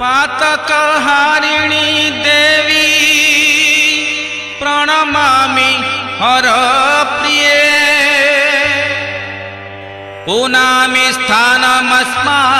पातकहारिणी देवी प्रणमामि हर प्रिये पुनामि स्थानमस्माकम्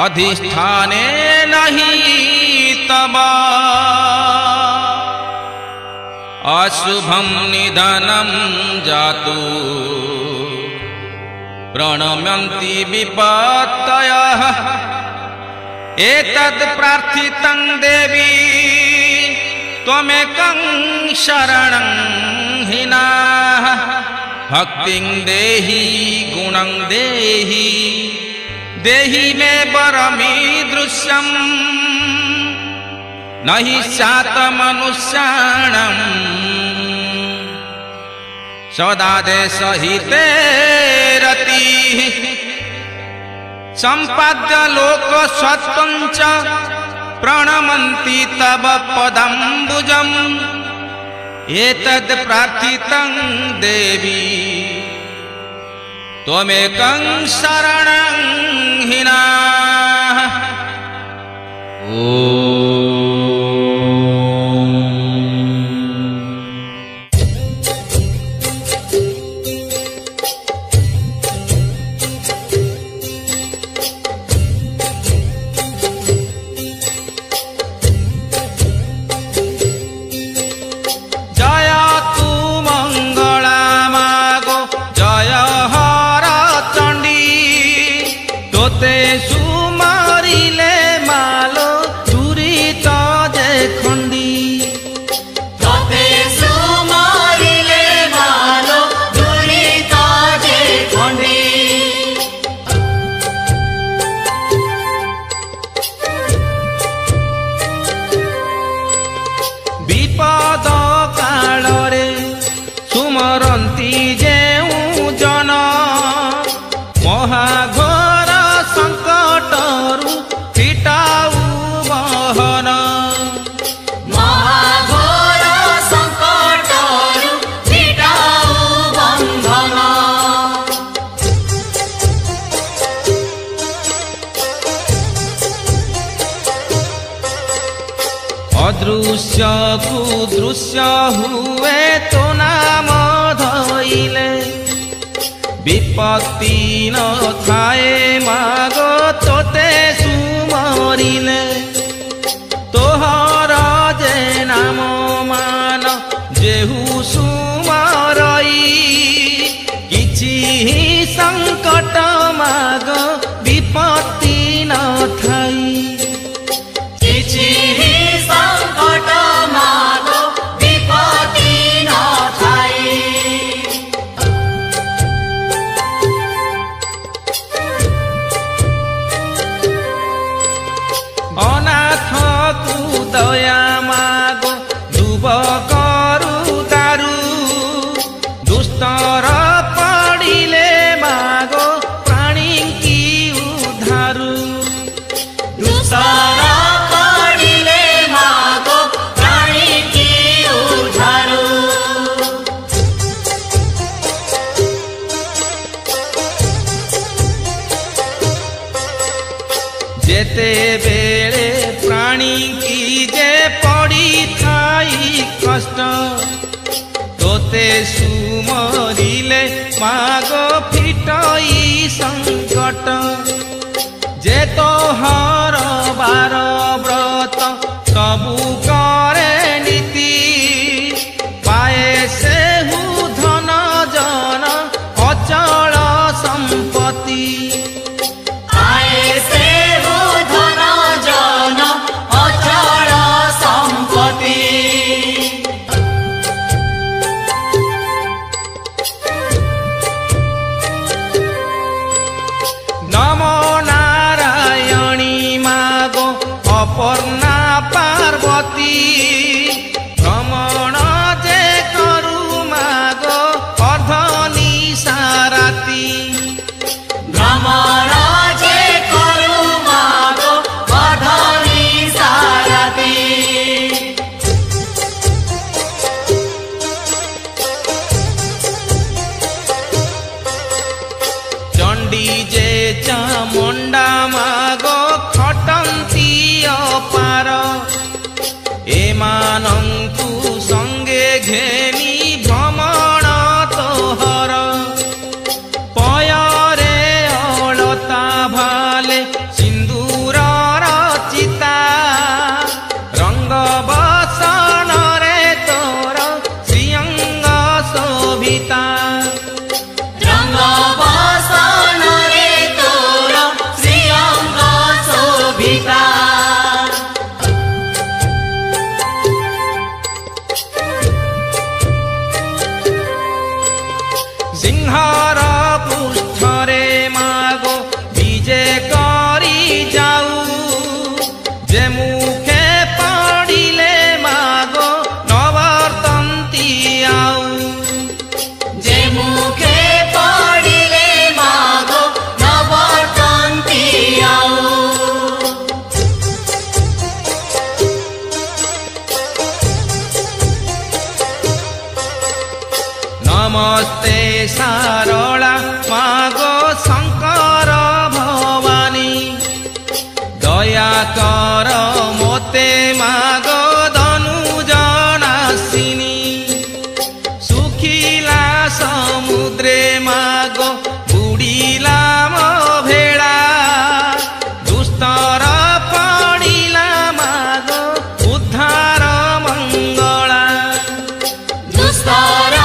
अधिष्ठाने नहि तव अशुभं निधनं जातु प्रणम्यन्ति विपत्तयः एतद् प्रार्थितं देवी त्वमेकं शरणं हिनाः भक्तिं देहि गुणं देहि देहि मे वरमीदृश्यम् नहि स्यात् मनुष्याणाम् सदा देशहिते रतिः सम्पाद्य लोकसत्त्वं च प्रणमन्ति तव पदाम्बुजम् एतद् प्रार्थितं देवी त्वमेकं शरणं हिनाः। अदृश्य कुदृश्य हुए तो नाम धइले विपत्ति न थाए मागो तोते सुमरिले तोहर जे नाम मान जेहु सुमरई किछि संकट मागो विपत्ति न थाई किछि जेते बेले प्राणी की जे पड़ी थाई कष्ट तोते सुमरिले मागो फिटई संकट जे तोहर बार व्रत सबु करे नीति पाए से हु धन जन अचल संपत्ति नमो नारायणी मागो अपर नमस्ते सारला मागो शंकर भवानी दया कर मोते मागो धनुजनासिनी सुखिला समुद्रे मागो बुड़ीला मो भेड़ा दुस्तर पड़िला मागो उद्धार मंगला दुस्तर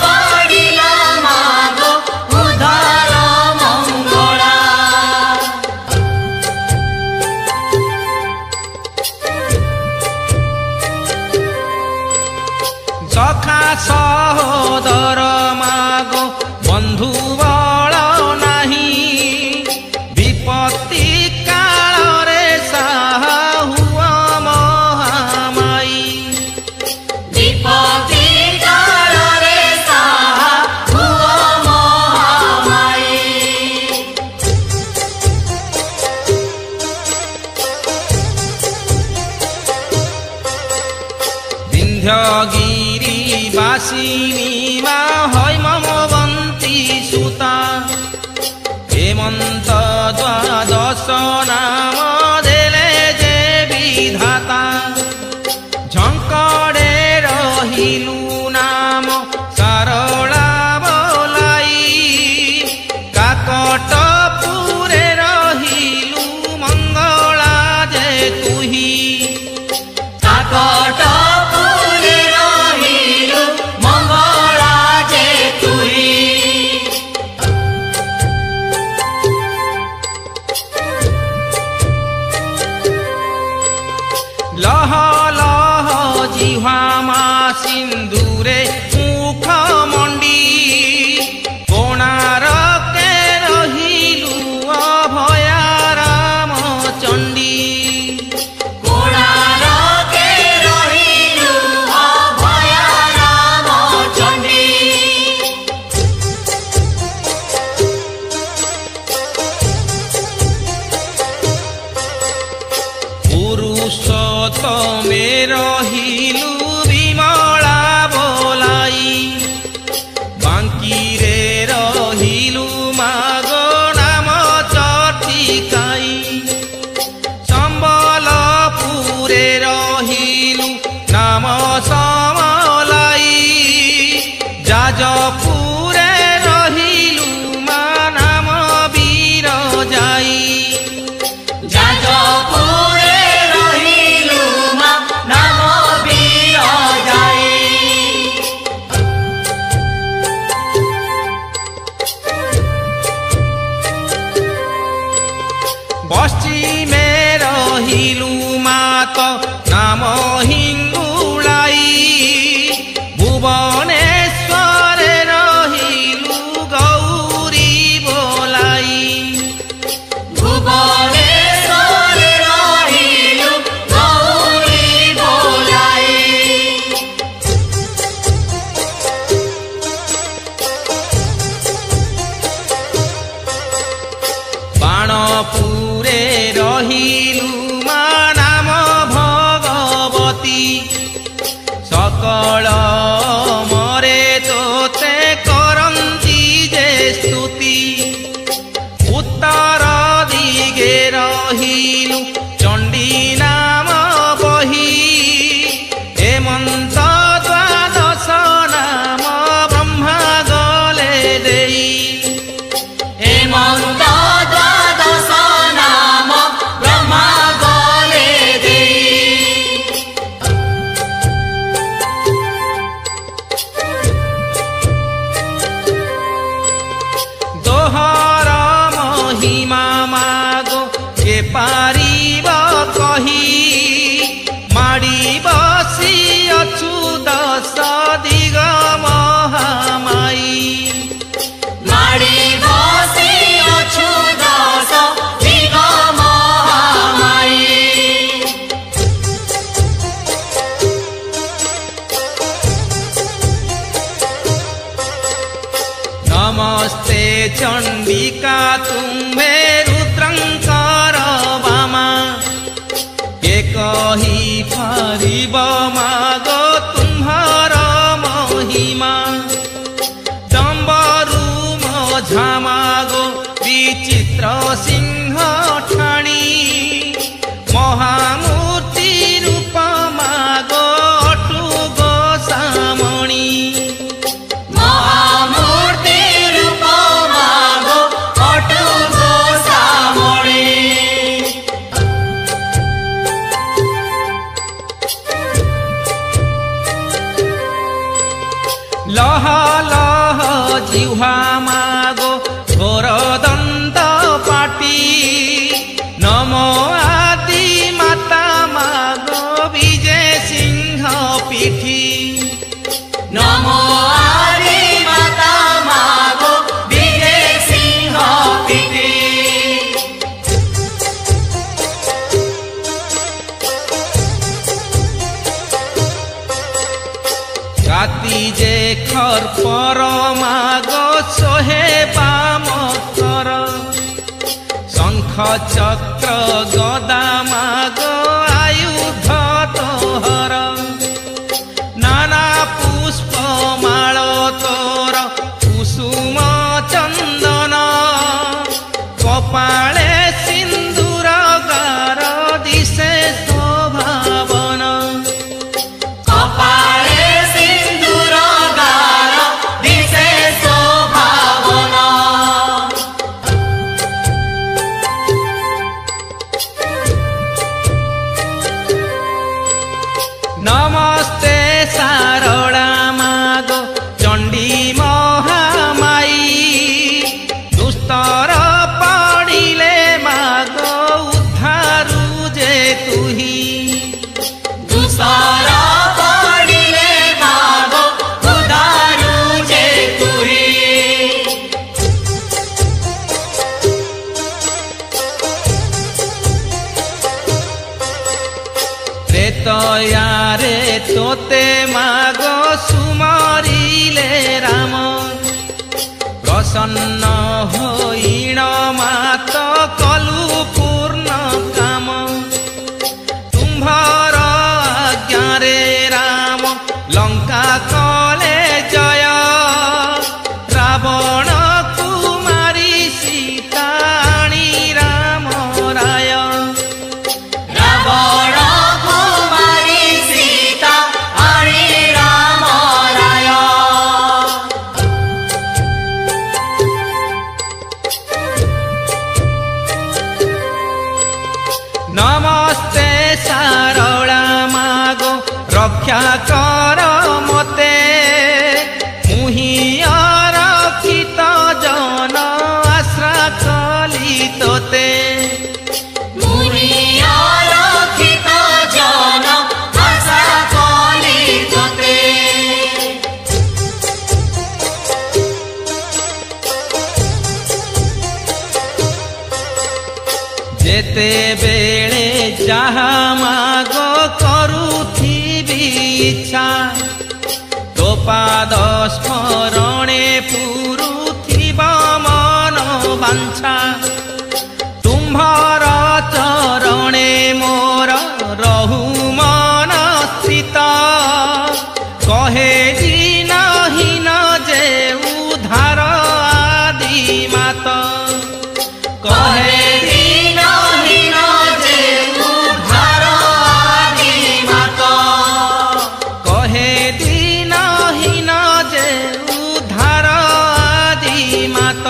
पड़िला मागो उद्धार मंगला सखा सहोदर मागो बंधु बल नाही विपत्ति काल रे साहा हुआ महामाई विपत्ति काल रे साहा हुआ महामाई विंध्यगिरी वासिनी मा हय ममवंती सुता हेमंत द्वादश नाम देले जे विधाता झंकड़े रहिलु नाम सारला बोलाई काकटपुरे रहिलु मंगला जे तुही काकटपुरे रहिलु मंगला जे तुही लह लह जिह्वा मा सिंदूरे मुख मंडी कोणारके रहिलु अभया राम चंडी कोणारके रहिलु अभया राम चंडी पुरुषोत्तमे रहिलु विमला बोलाई बांकीरे रहिलु मागो नाम चर्चिकाई संबलपुरे रहिलु नाम समलाई जाजपुरे रहिलु मा नाम वीरजाई जाजपुरे रहिलु मा नाम वीरजाई पश्चिमे रहिलु मात नाम हिंगुलाई भुवनेश्वरे रहिलु गौरी बोलाई भुवनेश्वरे रहिलु गौरी बोलाई बाणपुरे रहिलु मा नाम भगवती सकल मरे तोते करंती जे स्तुति उत्तर दिगे रहिलु चंडी नाम बही हेमंत द्वादश नाम ब्रह्मा गले देई हेमंत द्वादश नाम ब्रह्मा गले देई दोहर महिमा मागो के पारिब कही माड़ी बसी अछु दश दिग महामाई माड़ी बसी अछु दश दिग महामाई नमस्ते चंडिका तुम्हे रुद्रंकर बामा के कही पारिब मागो तुम्हार महिमा हाती जे खर पर माग सोहे बामकर शंख चक्र गदा माग आयुध तोहर नाना पुष्प माळ तोर कुसुम चंदन कपाळे सिंदूर गार दिशे शोभावन कपाळे सिंदूर गार दिशे शोभावन नमस्ते सारळा माग चंडी महामाई दुस्तर पड़िले माग उद्धारू जे तुही दुसर पडिले माग उदारू जे तुही प्रेतयारे तोते माग सुमरिले राम प्रसन्न होइण मात कलु पूर्ण काम तुम्भर आज्ञारे राम लंका कले जय रावण कुमारी सीता आणी राम राय रावण कुमारी सीता आणि राम राय नमस्ते सारळा मागो रक्षा कर मते मुहि रक्षित जन आश्रा कली तोते मुनिया रक्षित जन आशा कली तोते जेते बेले जहा मागो करुथिबी इच्छा तो पाद स्मरणे पुरुथिब मन बांछा तुम्भर चरणे मोर रहु मन स्थित कहे दीनहीन जे उद्धार आदि मात कहे दीनहीन जे उद्धार आदि मात कहे दीनहीन जे उद्धार आदि मात